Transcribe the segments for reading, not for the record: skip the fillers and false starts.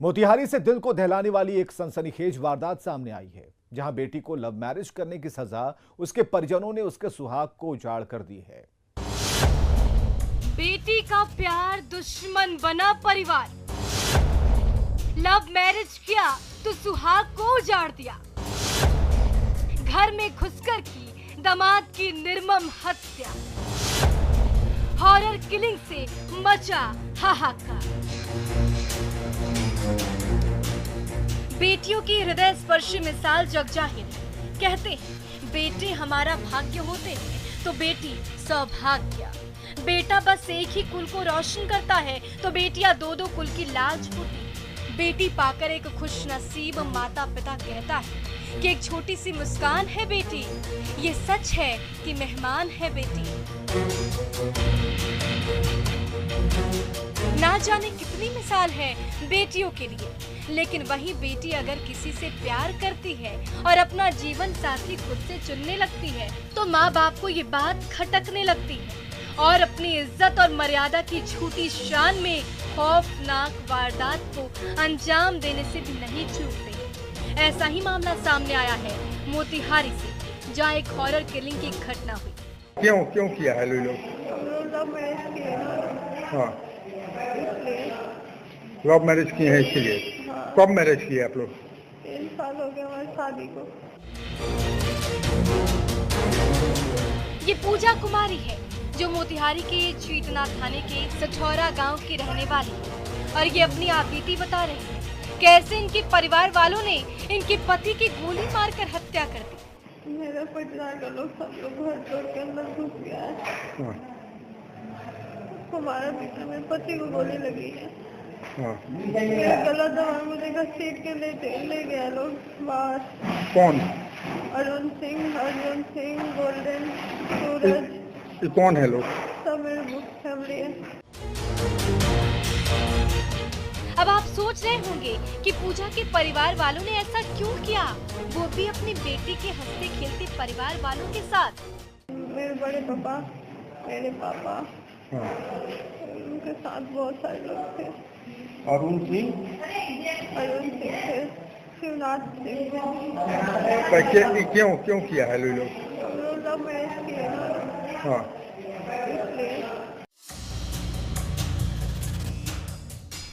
मोतिहारी से दिल को दहलाने वाली एक सनसनीखेज वारदात सामने आई है, जहां बेटी को लव मैरिज करने की सजा उसके परिजनों ने उसके सुहाग को उजाड़ कर दी है। बेटी का प्यार दुश्मन बना परिवार, लव मैरिज किया तो सुहाग को उजाड़ दिया, घर में घुसकर की दामाद की निर्मम हत्या, हॉरर किलिंग से मचा हाहाकार। बेटियों की हृदय स्पर्शी मिसाल जगजाहिर है। कहते हैं बेटे हमारा भाग्य होते हैं तो बेटी सौभाग्य। बेटा बस एक ही कुल को रोशन करता है तो बेटियां दो दो कुल की लाज होती। बेटी पाकर एक खुश नसीब माता पिता कहता है कि एक छोटी सी मुस्कान है बेटी, ये सच है कि मेहमान है बेटी। ना जाने कितनी मिसाल है बेटियों के लिए, लेकिन वही बेटी अगर किसी से प्यार करती है और अपना जीवन साथी खुद से चुनने लगती है तो माँ बाप को ये बात खटकने लगती है और अपनी इज्जत और मर्यादा की झूठी शान में खौफनाक वारदात को अंजाम देने से भी नहीं चूकते। ऐसा ही मामला सामने आया है मोतिहारी से, जहाँ एक हॉरर किलिंग की घटना हुई। क्यों किया है लोग? हाँ, लव मैरिज की है इसलिए। हाँ। कब मैरिज किया आप लोग? 3 साल हो गए हमारी शादी को। ये पूजा कुमारी है जो मोतिहारी के चीटना थाने के सठौरा गांव की रहने वाली है और ये अपनी आपबीती बता रही है कैसे इनके परिवार वालों ने इनके पति की गोली मारकर हत्या कर दी। मेरे परिवार का लोग सब लोग घर तोड़ के अंदर घुस गया है। हाँ। हमारे पिता में पति को गोली लगी है। हाँ। मेरा गला दबा मुझे घसीट के ले गया लोग बाहर। कौन? अरुण सिंह, गोल्डन, सूरज। ये कौन है लोग? सब मेरे फैमिली है। अब आप सोच रहे होंगे कि पूजा के परिवार वालों ने ऐसा क्यों किया, वो भी अपनी बेटी के हंसते खेलते परिवार वालों के साथ। मेरे बड़े पापा, मेरे पापा, हाँ। उनके साथ बहुत सारे लोग थे। अरुण सिंह थे, शिवनाथ सिंह। क्यों किया है लोग? लव मैरिज किया ना। हाँ।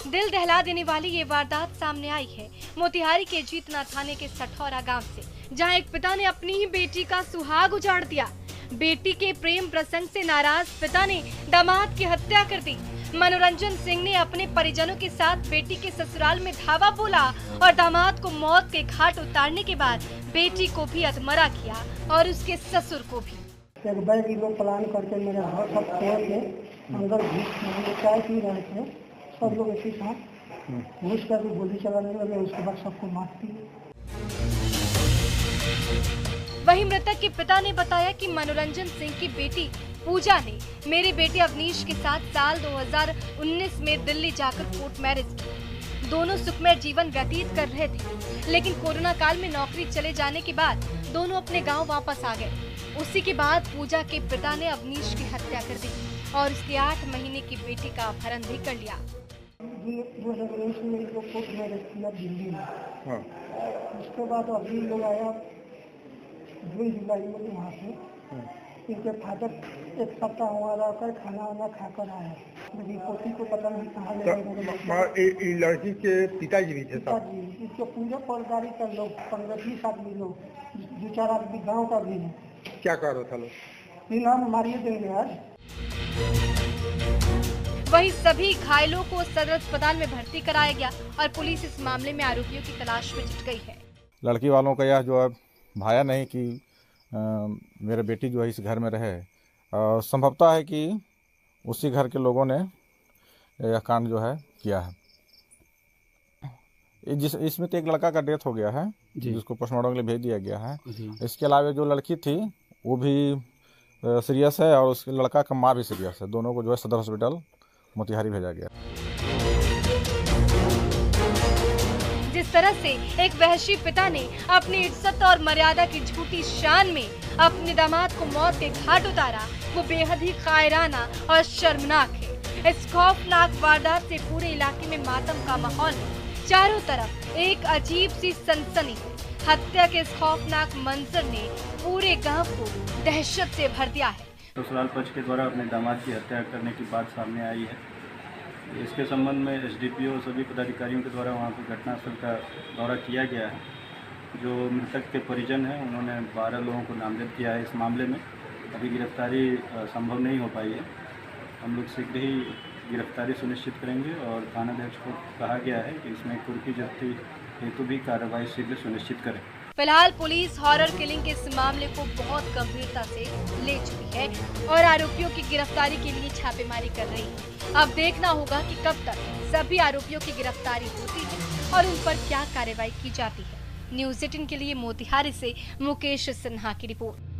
दिल दहला देने वाली ये वारदात सामने आई है मोतिहारी के जीतना थाने के सठौरा गांव से, जहां एक पिता ने अपनी ही बेटी का सुहाग उजाड़ दिया। बेटी के प्रेम प्रसंग से नाराज पिता ने दामाद की हत्या कर दी। मनोरंजन सिंह ने अपने परिजनों के साथ बेटी के ससुराल में धावा बोला और दामाद को मौत के घाट उतारने के बाद बेटी को भी अधमरा किया और उसके ससुर को भी। एक बैग लोग प्लान करके मेरे घर सब तोड़ के अंदर घुस चाय पी रहे थे, सब लोग इसी साथ घुस कर गोली चलाने लगे, उसके बाद सबको मार दिए। वहीं मृतक के पिता ने बताया कि मनोरंजन सिंह की बेटी पूजा ने मेरे बेटे अवनीश के साथ साल 2019 में दिल्ली जाकर कोर्ट मैरिज की। दोनों सुखमय जीवन व्यतीत कर रहे थे, लेकिन कोरोना काल में नौकरी चले जाने के बाद दोनों अपने गांव वापस आ गए। उसी के बाद पूजा के पिता ने अवनीश की हत्या कर दी और उसकी 8 महीने की बेटी का अपहरण भी कर लिया। 2019 में लोग कोर्ट मैरिज किया दिल्ली में। हाँ। उसके बाद अभी लोग आया 2 जुलाई में वहाँ से। इनके फादर 1 सप्ताह वहाँ रहकर खाना वाना खाकर आया। मेरी पोती को पता नहीं कहाँ ले गए। लड़की के पिताजी भी थे? पिताजी, इसके पूरे परिवार का लोग 15-20 आदमी लोग, 2-4 आदमी गाँव का भी है। क्या कर रहा था लोग? नाम मारिए देंगे आज। वहीं सभी घायलों को सदर अस्पताल में भर्ती कराया गया और पुलिस इस मामले में आरोपियों की तलाश में जुट गई है। लड़की वालों का यह जो है भाया नहीं कि मेरे बेटी जो है इस घर में रहे, और संभवतः है कि उसी घर के लोगों ने यह कांड जो है किया है। इसमें तो एक लड़का का डेथ हो गया है जिसको पोस्टमार्टम के लिए भेज दिया गया है। इसके अलावा जो लड़की थी वो भी सीरियस है और उसके लड़का का माँ भी सीरियस है। दोनों को जो है सदर हॉस्पिटल मोतिहारी भेजा गया। जिस तरह से एक वहशी पिता ने अपनी इज्जत और मर्यादा की झूठी शान में अपने दामाद को मौत के घाट उतारा, वो बेहद ही कायराना और शर्मनाक है। इस खौफनाक वारदात से पूरे इलाके में मातम का माहौल है। चारों तरफ एक अजीब सी सनसनी। हत्या के इस खौफनाक मंजर ने पूरे गांव को दहशत से भर दिया है। ससुराल पक्ष के द्वारा अपने दामाद की हत्या करने की बात सामने आई है। इसके संबंध में एसडीपीओ और सभी पदाधिकारियों के द्वारा वहां पर घटनास्थल का दौरा किया गया है। जो मृतक के परिजन हैं उन्होंने 12 लोगों को नामजद किया है। इस मामले में अभी गिरफ्तारी संभव नहीं हो पाई है। हम लोग शीघ्र ही गिरफ्तारी सुनिश्चित करेंगे और थानाध्यक्ष को कहा गया है कि इसमें कुर्की जब्ती हेतु भी कार्रवाई शीघ्र सुनिश्चित करें। फिलहाल पुलिस हॉरर किलिंग के इस मामले को बहुत गंभीरता से ले चुकी है और आरोपियों की गिरफ्तारी के लिए छापेमारी कर रही है। अब देखना होगा कि कब तक सभी आरोपियों की गिरफ्तारी होती है और उन पर क्या कार्रवाई की जाती है। न्यूज़ 18 के लिए मोतिहारी से मुकेश सिन्हा की रिपोर्ट।